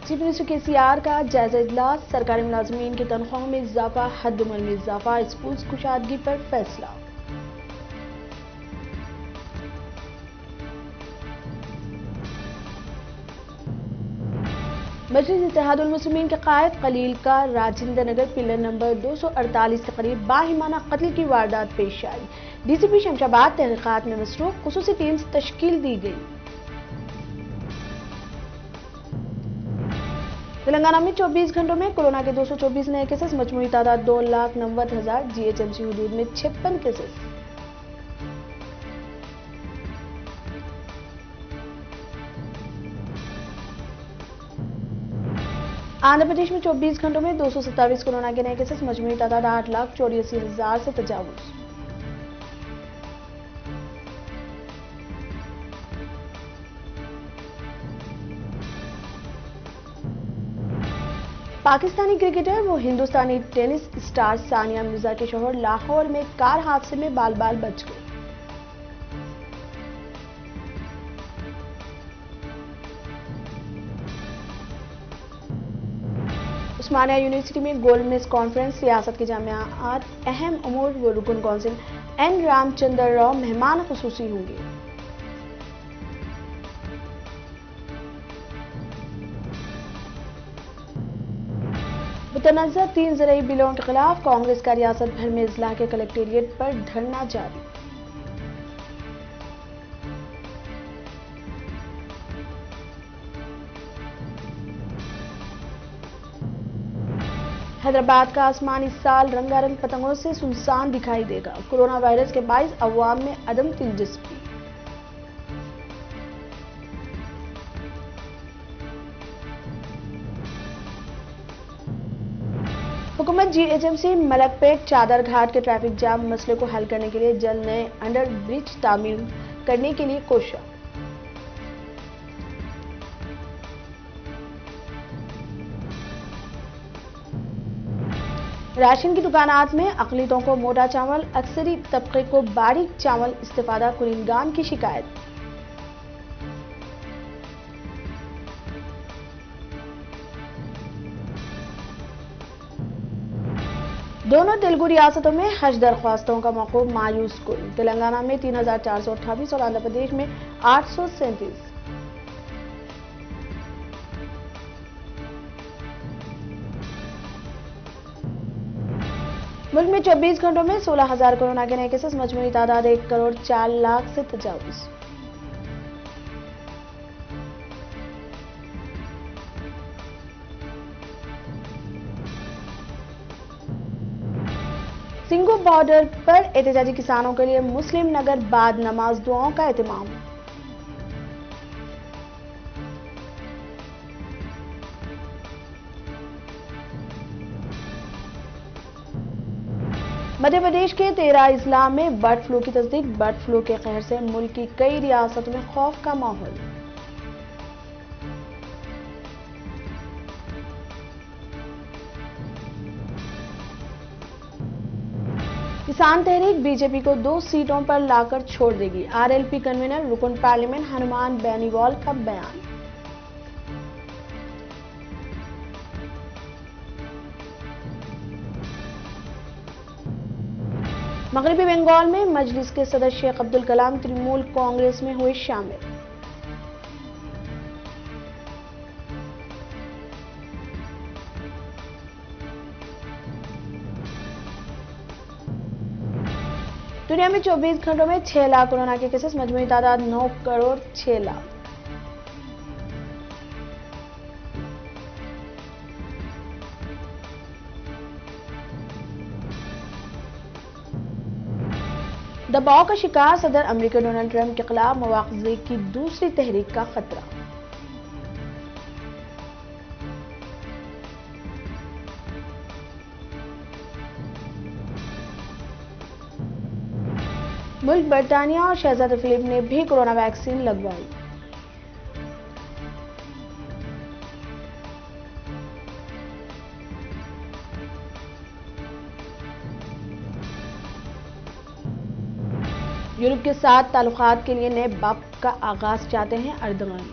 Chief minister KCR का जायजा इजलास, सरकारी मुलाजमीन की तनख्वाहों में इजाफा, हद्दुमल में इजाफा, स्कूल कुशादगी पर फैसला। मजलिस इत्तेहादुल मुस्लिमीन के कायद खलील का राजेंद्र नगर पिलर नंबर 248 के करीब बाहिमाना कत्ल की वारदात पेश आई। डीसीपी शमशाबाद तहकीकात में मसरूफ, खुसूसी टीम्स तश्कील दी गई। तेलंगाना में 24 घंटों में कोरोना के 224 नए केसेस, मजमूई तादाद 2,90,000। जीएचएमसी हदूद में 56 केसेस। आंध्र प्रदेश में 24 घंटों में 227 कोरोना के नए केसेस, मजमूई तादाद 8,84,000 से तजावुज। पाकिस्तानी क्रिकेटर व हिंदुस्तानी टेनिस स्टार सानिया मिर्जा के शौहर लाहौर में कार हादसे में बाल बाल बच गए। उस्मानिया यूनिवर्सिटी में गोल्ड मेज कॉन्फ्रेंस, रियासत के जामियात अहम उमूर व रुकन कौंसिल एन रामचंद्र राव मेहमान खुसूसी होंगे। मुतनज़्ज़ा 3 ज़रई बिलों के खिलाफ कांग्रेस का रियासत भर में इजलाह के कलेक्टेरिएट पर धरना जारी। हैदराबाद का आसमान इस साल रंगारंग पतंगों से सुनसान दिखाई देगा। कोरोना वायरस के बाइस अवाम में अदम दिलचस्पी। हुकूमत जीएचएमसी मलकपेट चादर घाट के ट्रैफिक जाम मसले को हल करने के लिए जल्द नए अंडर ब्रिज तामीर करने के लिए कोशिश। राशन की दुकानात में अक़लियतों को मोटा चावल, अक्सरी तबके को बारीक चावल इस्तेफादा कुनिंदगान की शिकायत। दोनों तेलुगु रियासतों में हज दरख्वास्तों का मौकूफ, मायूस कुल। तेलंगाना में 3,428 और आंध्र प्रदेश में 837। मुल्क में 24 घंटों में 16,000 कोरोना के नए केसेस, मजमूई तादाद 1,04,00,000 से तजावुज। सिंगू बॉर्डर पर एहतजाजी किसानों के लिए मुस्लिम नगर बाद नमाज दुआओं का एहतमाम। मध्य प्रदेश के 13 अजला में बर्ड फ्लू की तस्दीक। बर्ड फ्लू के कहर से मुल्क की कई रियासतों में खौफ का माहौल। किसान तहरीक बीजेपी को 2 सीटों पर लाकर छोड़ देगी। आरएलपी कन्वीनर रुकन पार्लियामेंट हनुमान बेनीवाल का बयान। मगरबी बंगाल में मजलिस के सदस्य शेख अब्दुल कलाम तृणमूल कांग्रेस में हुए शामिल। दुनिया में 24 घंटों में 6 लाख कोरोना के केसेस, मजमूई तादाद 9,06,00,000। दबाव का शिकार सदर अमेरिका डोनाल्ड ट्रंप के खिलाफ मुआवजे की दूसरी तहरीक का खतरा। मुल्क बरतानिया और शहजादा फिलिप ने भी कोरोना वैक्सीन लगवाई। यूरोप के साथ ताल्लुकात के लिए नए बाब का आगाज चाहते हैं अर्दगान।